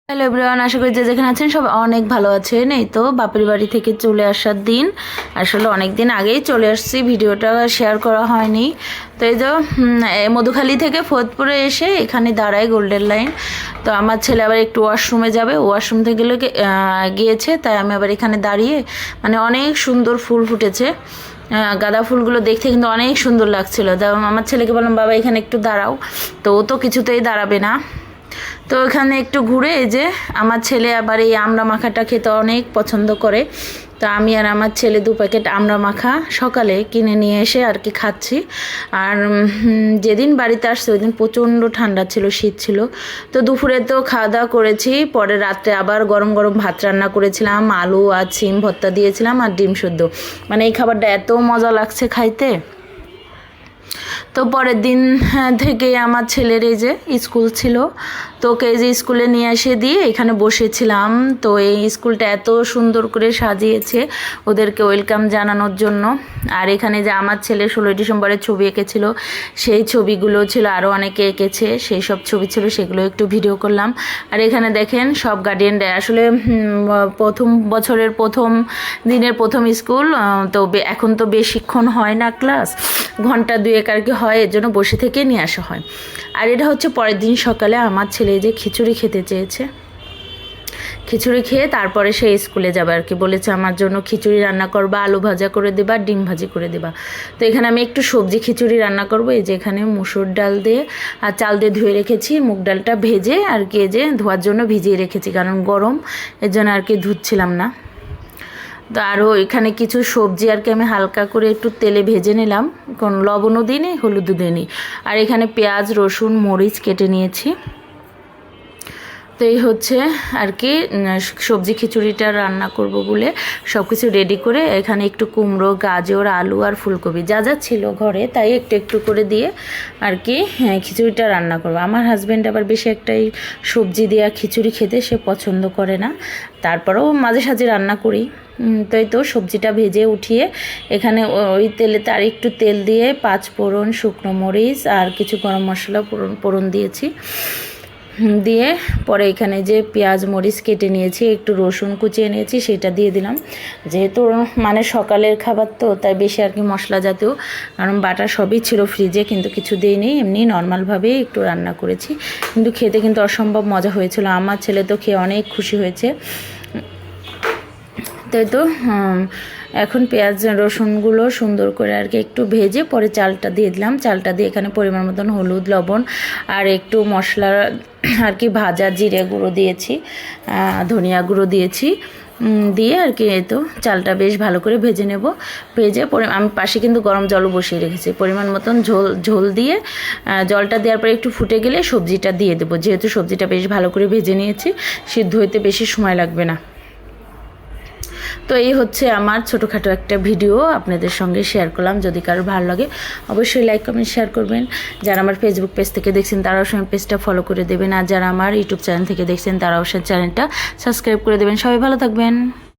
Hello everyone, আশা করি যে যেখানে আছেন সব অনেক ভালো আছেন। এই তো বাপের বাড়ি থেকে চলে আসার দিন, আসলে অনেক দিন আগেই চলে আসছি, ভিডিওটা শেয়ার করা হয়নি। তো এই তো মধুখালী থেকে ফরিদপুরে এসে এখানে দাঁড়ায় গোল্ডেন লাইন। তো আমার ছেলে আবার একটু ওয়াশরুমে যাবে, ওয়াশরুম থেকে গিয়েছে, তাই আমি আবার এখানে দাঁড়িয়ে অনেক সুন্দর ফুল ফুটেছে। গাঁদা ফুলগুলো দেখতে কিন্তু অনেক সুন্দর লাগছিল। আমার ছেলেকে বললাম, বাবা এখানে একটু দাঁড়াও, তো ও তো কিছুতেই দাঁড়াবে না। তো এখানে একটু ঘুরে এই যে আমার ছেলে আবার এই আমড়া মাখাটা খেতে অনেক পছন্দ করে। তো আমি আর আমার ছেলে 2 প্যাকেট আমড়া মাখা সকালে কিনে নিয়ে এসে আর কি খাচ্ছি। আর যেদিন বাড়িতে আসছে ওই দিন প্রচণ্ড ঠান্ডা ছিল, শীত ছিল। তো দুপুরে তো খাওয়া দাওয়া করেছি, পরে রাত্রে আবার গরম গরম ভাত রান্না করেছিলাম, আলু আর সিম ভর্তা দিয়েছিলাম আর ডিম সেদ্ধ। এই খাবারটা এত মজা লাগছে খাইতে। তো পরের দিন থেকে আমার ছেলের এই যে স্কুল ছিল, তো ওকে এই যে স্কুলে নিয়ে এসে দিয়ে এখানে বসেছিলাম। তো এই স্কুলটা এত সুন্দর করে সাজিয়েছে ওদেরকে ওয়েলকাম জানানোর জন্য। আর এখানে যে আমার ছেলে 16 ডিসেম্বরের ছবি এঁকেছিল, সেই ছবিগুলো ছিল, আরও অনেকে এঁকেছে, সেই সব ছবি ছিল, সেগুলো একটু ভিডিও করলাম। আর এখানে দেখেন সব গার্ডিয়ানরা, আসলে প্রথম বছরের প্রথম দিনের প্রথম স্কুল তো এখন তো বেশিক্ষণ হয় না ক্লাস, ঘন্টা 2 আর কি হয়, এর জন্য বসে থেকে নিয়ে আসা হয়। আর এটা হচ্ছে পরের দিন সকালে আমার ছেলে যে খিচুড়ি খেতে চেয়েছে, খিচুড়ি খেয়ে তারপরে সে স্কুলে যাবে আর কি। বলেছে আমার জন্য খিচুড়ি রান্না করবা, আলু ভাজা করে দেবা, ডিম ভাজি করে দেবা। তো এখানে আমি একটু সবজি খিচুড়ি রান্না করব। এই যে এখানে মুসুর ডাল দিয়ে আর চাল দিয়ে ধুয়ে রেখেছি, মুগ ডালটা ভেজে আর কি এই যে ধোয়ার জন্য ভিজিয়ে রেখেছি, কারণ গরম, এর জন্য আর কি ধুচ্ছিলাম না। তো আরও এখানে কিছু সবজি আর কি আমি হালকা করে একটু তেলে ভেজে নিলাম, কোনো লবণও দিইনি, হলুদও দিইনি। আর এখানে পেঁয়াজ, রসুন, মরিচ কেটে নিয়েছি। তো এই হচ্ছে আর কি সবজি খিচুড়িটা রান্না করব বলে সব কিছু রেডি করে, এখানে একটু কুমড়ো, গাজর, আলু আর ফুলকপি যা যা ছিল ঘরে তাই একটু একটু করে দিয়ে আর কি খিচুড়িটা রান্না করব। আমার হাজব্যান্ড আবার বেশি একটাই সবজি দেওয়া খিচুড়ি খেতে সে পছন্দ করে না, তারপরেও মাঝে সাঝে রান্না করি। তাই তো সবজিটা ভেজে উঠিয়ে এখানে ওই তেলে তার একটু তেল দিয়ে 5 ফোড়ন, শুকনো মরিচ আর কিছু গরম মশলা ফোড়ন দিয়েছি, দিয়ে পরে এখানে যে পেঁয়াজ মরিচ কেটে নিয়েছি, একটু রসুন কুচিয়ে নিয়েছি, সেটা দিয়ে দিলাম। যেহেতু সকালের খাবার তো তাই বেশি আর কি মশলা জাতীয়, কারণ বাটা সবই ছিল ফ্রিজে, কিন্তু কিছু দিইনি, এমনি নর্মালভাবেই একটু রান্না করেছি। কিন্তু খেতে কিন্তু অসম্ভব মজা হয়েছিল, আমার ছেলে তো খেয়ে অনেক খুশি হয়েছে। তাই তো এখন পেঁয়াজ রসুনগুলো সুন্দর করে আর কি একটু ভেজে পরে চালটা দিয়ে দিলাম। চালটা দিয়ে এখানে পরিমাণ মতন হলুদ, লবণ আর একটু মশলা আর কি ভাজা জিরে গুঁড়ো দিয়েছি, ধনিয়া গুঁড়ো দিয়েছি, দিয়ে আর কি এই তো চালটা বেশ ভালো করে ভেজে নেব। ভেজে আমি পাশে কিন্তু গরম জলও বসিয়ে রেখেছি, পরিমাণ মতন ঝোল দিয়ে জলটা দেওয়ার পরে একটু ফুটে গেলে সবজিটা দিয়ে দেবো। যেহেতু সবজিটা বেশ ভালো করে ভেজে নিয়েছি, সিদ্ধ হইতে বেশি সময় লাগবে না। তো এই হচ্ছে আমার ছোটোখাটো একটা ভিডিও আপনাদের সঙ্গে শেয়ার করলাম। যদি কারো ভালো লাগে অবশ্যই লাইক, কমেন্ট, শেয়ার করবেন। যারা আমার ফেসবুক পেজ থেকে দেখছেন তারাও সেই পেজটা ফলো করে দেবেন, আর যারা আমার ইউটিউব চ্যানেল থেকে দেখছেন তারাও সেই চ্যানেলটা সাবস্ক্রাইব করে দেবেন। সবাই ভালো থাকবেন।